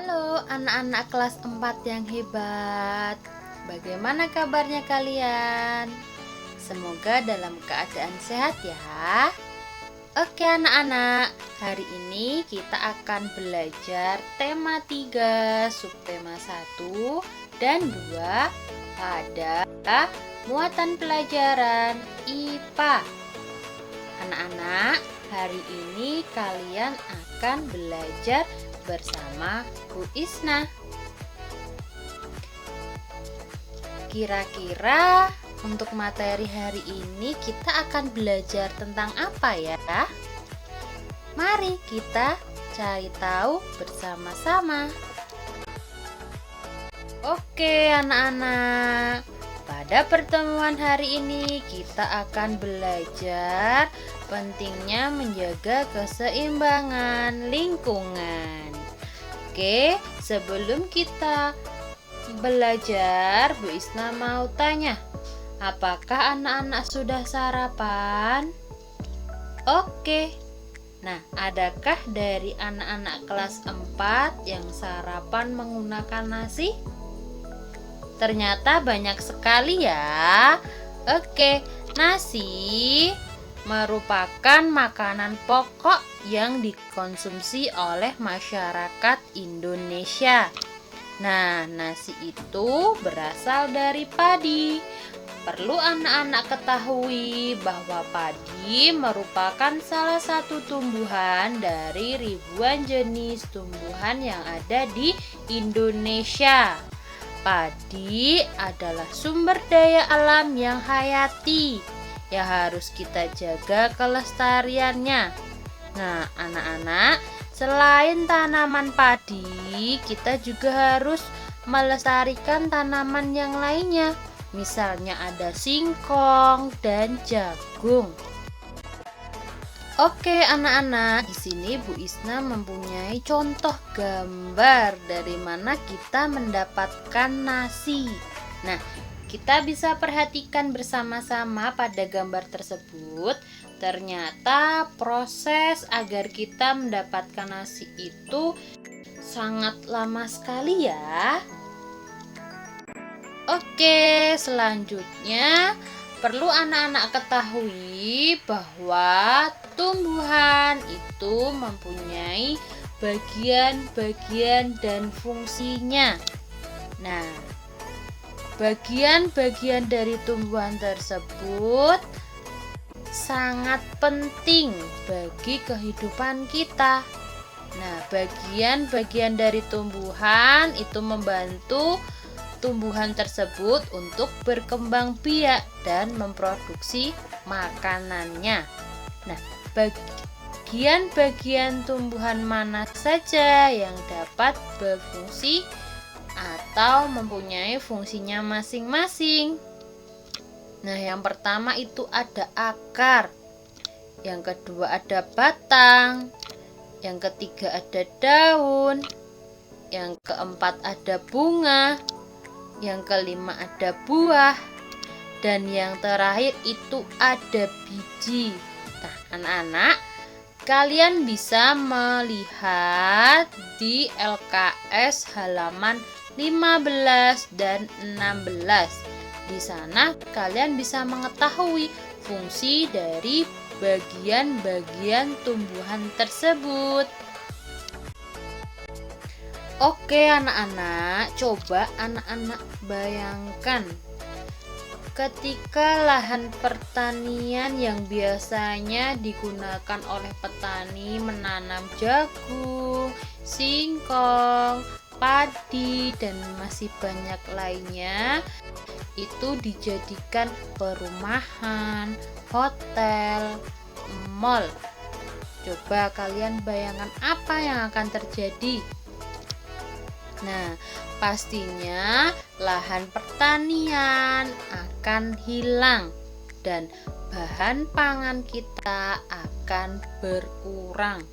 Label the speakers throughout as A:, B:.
A: Halo anak-anak kelas 4 yang hebat. Bagaimana kabarnya kalian? Semoga dalam keadaan sehat ya. Oke anak-anak, hari ini kita akan belajar tema 3, subtema 1 dan 2 pada muatan pelajaran IPA. Anak-anak, hari ini kalian akan belajar bersama Bu Isna. Kira-kira untuk materi hari ini kita akan belajar tentang apa ya? Mari kita cari tahu bersama-sama. Oke anak-anak, pada pertemuan hari ini kita akan belajar pentingnya menjaga keseimbangan lingkungan. Oke, sebelum kita belajar, Bu Isna mau tanya, apakah anak-anak sudah sarapan? Oke. Nah, adakah dari anak-anak kelas 4 yang sarapan menggunakan nasi? Ternyata banyak sekali ya. Oke, nasi merupakan makanan pokok yang dikonsumsi oleh masyarakat Indonesia. Nah, nasi itu berasal dari padi. Perlu anak-anak ketahui bahwa padi merupakan salah satu tumbuhan dari ribuan jenis tumbuhan yang ada di Indonesia. Padi adalah sumber daya alam yang hayati, ya harus kita jaga kelestariannya. Nah, anak-anak, selain tanaman padi, kita juga harus melestarikan tanaman yang lainnya. Misalnya ada singkong dan jagung. Oke anak-anak, di sini Bu Isna mempunyai contoh gambar dari mana kita mendapatkan nasi. Nah, kita bisa perhatikan bersama-sama pada gambar tersebut. Ternyata proses agar kita mendapatkan nasi itu sangat lama sekali ya. Oke, selanjutnya perlu anak-anak ketahui bahwa tumbuhan itu mempunyai bagian-bagian dan fungsinya. Nah, bagian-bagian dari tumbuhan tersebut sangat penting bagi kehidupan kita. Nah, bagian-bagian dari tumbuhan itu membantu tumbuhan tersebut untuk berkembang biak dan memproduksi makanannya. Nah, bagian-bagian tumbuhan mana saja yang dapat berfungsi atau mempunyai fungsinya masing-masing? Nah, yang pertama itu ada akar, yang kedua ada batang, yang ketiga ada daun, yang keempat ada bunga, yang kelima ada buah, dan yang terakhir itu ada biji. Nah, anak-anak, kalian bisa melihat di LKS halaman 15 dan 16. Di sana kalian bisa mengetahui fungsi dari bagian-bagian tumbuhan tersebut. Oke anak-anak, coba anak-anak bayangkan ketika lahan pertanian yang biasanya digunakan oleh petani menanam jagung, singkong, padi, dan masih banyak lainnya, itu dijadikan perumahan, hotel, mall. Coba kalian bayangkan apa yang akan terjadi. Nah, pastinya lahan pertanian akan hilang dan bahan pangan kita akan berkurang.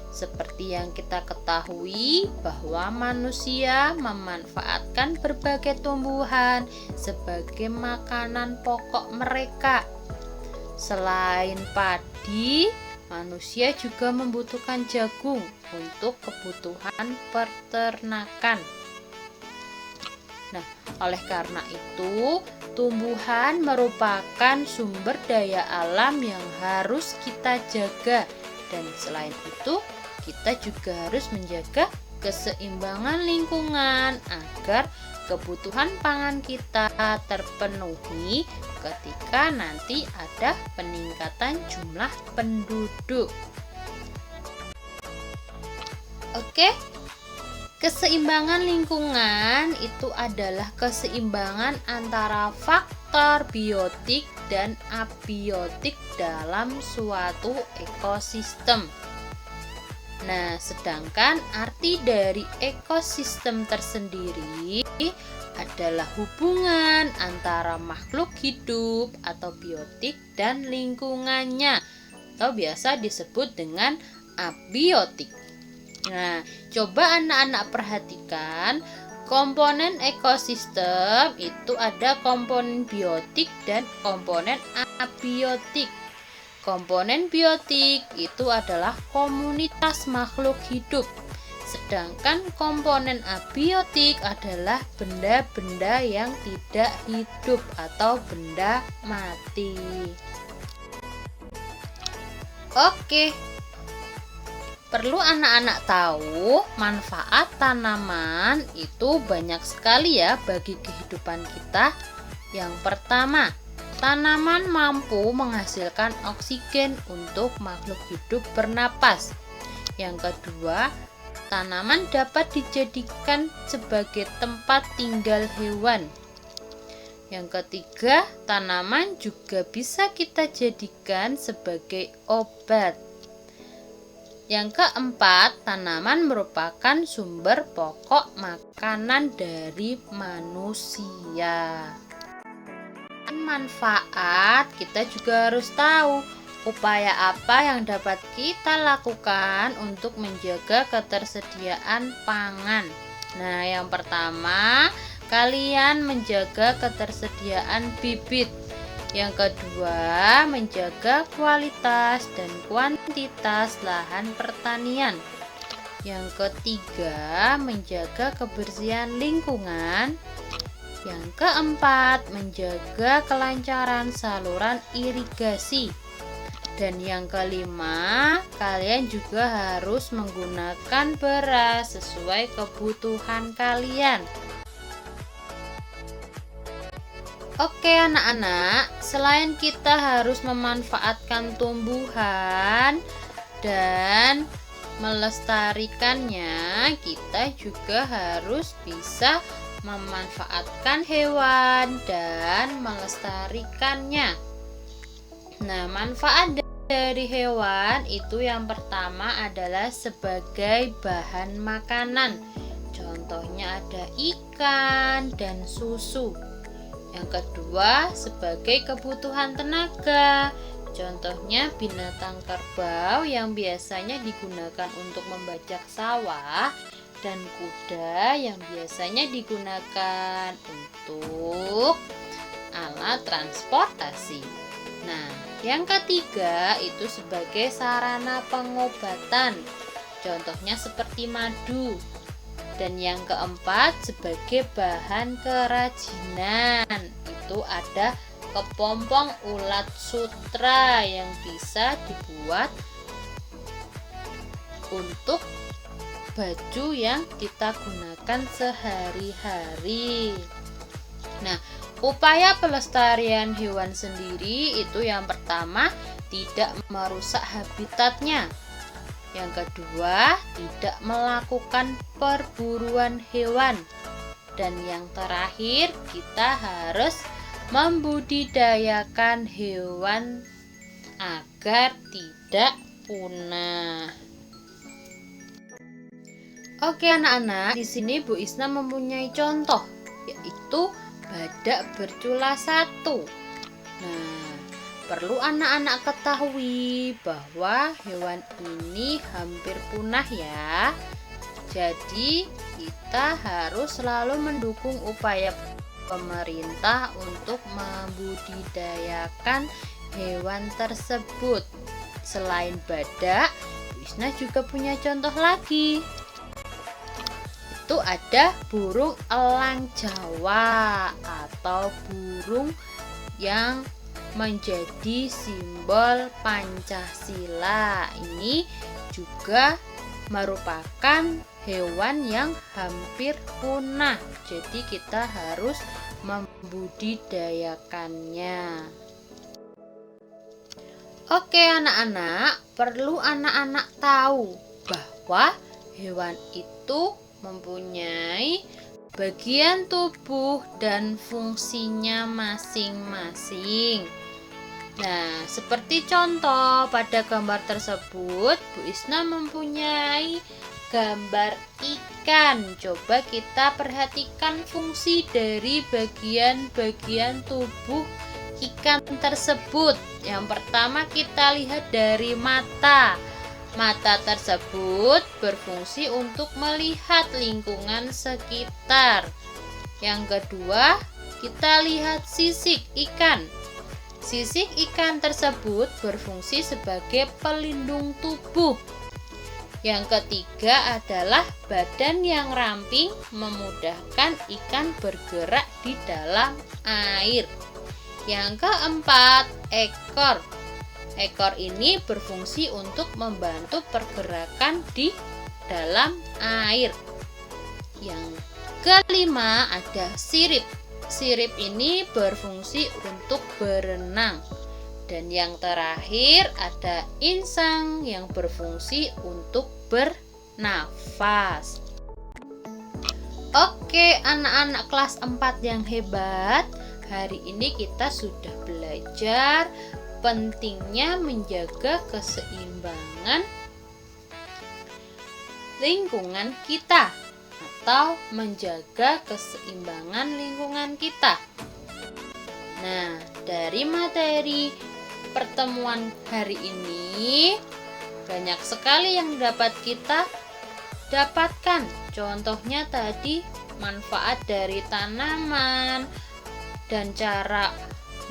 A: Seperti yang kita ketahui bahwa manusia memanfaatkan berbagai tumbuhan sebagai makanan pokok mereka. Selain padi, manusia juga membutuhkan jagung untuk kebutuhan peternakan. Nah, oleh karena itu, tumbuhan merupakan sumber daya alam yang harus kita jaga. Dan selain itu, kita juga harus menjaga keseimbangan lingkungan agar kebutuhan pangan kita terpenuhi ketika nanti ada peningkatan jumlah penduduk. Oke. Keseimbangan lingkungan itu adalah keseimbangan antara faktor biotik dan abiotik dalam suatu ekosistem. Nah, sedangkan arti dari ekosistem tersendiri adalah hubungan antara makhluk hidup atau biotik dan lingkungannya, atau biasa disebut dengan abiotik. Nah, coba anak-anak perhatikan, komponen ekosistem itu ada komponen biotik dan komponen abiotik. Komponen biotik itu adalah komunitas makhluk hidup, sedangkan komponen abiotik adalah benda-benda yang tidak hidup atau benda mati. Oke. Perlu anak-anak tahu, manfaat tanaman itu banyak sekali ya bagi kehidupan kita. Yang pertama, tanaman mampu menghasilkan oksigen untuk makhluk hidup bernapas. Yang kedua, tanaman dapat dijadikan sebagai tempat tinggal hewan. Yang ketiga, tanaman juga bisa kita jadikan sebagai obat. Yang keempat, tanaman merupakan sumber pokok makanan dari manusia. Manfaat, kita juga harus tahu upaya apa yang dapat kita lakukan untuk menjaga ketersediaan pangan. Nah, yang pertama, kalian menjaga ketersediaan bibit. Yang kedua, menjaga kualitas dan kuantitas lahan pertanian. Yang ketiga, menjaga kebersihan lingkungan. Yang keempat, menjaga kelancaran saluran irigasi. Dan yang kelima, kalian juga harus menggunakan beras sesuai kebutuhan kalian. Oke anak-anak, selain kita harus memanfaatkan tumbuhan dan melestarikannya, kita juga harus bisa memanfaatkan hewan dan melestarikannya. Nah, manfaat dari hewan itu yang pertama adalah sebagai bahan makanan. Contohnya ada ikan dan susu. Yang kedua, sebagai kebutuhan tenaga. Contohnya binatang kerbau yang biasanya digunakan untuk membajak sawah, dan kuda yang biasanya digunakan untuk alat transportasi. Nah, yang ketiga itu sebagai sarana pengobatan. Contohnya seperti madu. Dan yang keempat sebagai bahan kerajinan, itu ada kepompong ulat sutra yang bisa dibuat untuk baju yang kita gunakan sehari-hari. Nah, upaya pelestarian hewan sendiri itu yang pertama, tidak merusak habitatnya. Yang kedua, tidak melakukan perburuan hewan. Dan yang terakhir, kita harus membudidayakan hewan agar tidak punah. Oke anak-anak, di sini Bu Isna mempunyai contoh, yaitu badak bercula satu. Nah, perlu anak-anak ketahui bahwa hewan ini hampir punah ya. Jadi kita harus selalu mendukung upaya pemerintah untuk membudidayakan hewan tersebut. Selain badak, Bu Isna juga punya contoh lagi. Itu ada burung elang Jawa atau burung yang menjadi simbol Pancasila. Ini juga merupakan hewan yang hampir punah. Jadi kita harus membudidayakannya. Oke anak-anak, perlu anak-anak tahu bahwa hewan itu mempunyai bagian tubuh dan fungsinya masing-masing. Nah, seperti contoh pada gambar tersebut, Bu Isna mempunyai gambar ikan. Coba kita perhatikan fungsi dari bagian-bagian tubuh ikan tersebut. Yang pertama kita lihat dari mata. Mata tersebut berfungsi untuk melihat lingkungan sekitar. Yang kedua, kita lihat sisik ikan. Sisik ikan tersebut berfungsi sebagai pelindung tubuh. Yang ketiga adalah badan yang ramping memudahkan ikan bergerak di dalam air. Yang keempat, ekor. Ekor ini berfungsi untuk membantu pergerakan di dalam air. Yang kelima ada sirip. Sirip ini berfungsi untuk berenang. Dan yang terakhir ada insang yang berfungsi untuk bernafas. Oke, anak-anak kelas 4 yang hebat, hari ini kita sudah belajar pentingnya menjaga keseimbangan lingkungan kita atau menjaga keseimbangan lingkungan kita. Nah, dari materi pertemuan hari ini banyak sekali yang dapat kita dapatkan. Contohnya tadi manfaat dari tanaman dan cara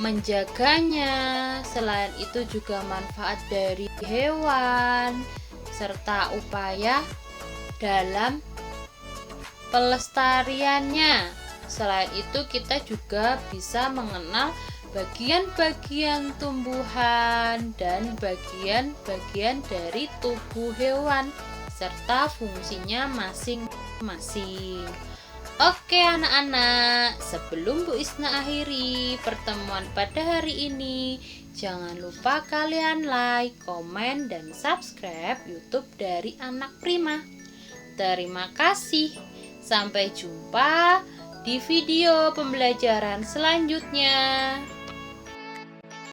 A: menjaganya. Selain itu juga manfaat dari hewan serta upaya dalam pelestariannya. Selain itu kita juga bisa mengenal bagian-bagian tumbuhan dan bagian-bagian dari tubuh hewan serta fungsinya masing-masing. Oke anak-anak, sebelum Bu Isna akhiri pertemuan pada hari ini, jangan lupa kalian like, komen, dan subscribe YouTube dari Anak Prima. Terima kasih. Sampai jumpa di video pembelajaran selanjutnya.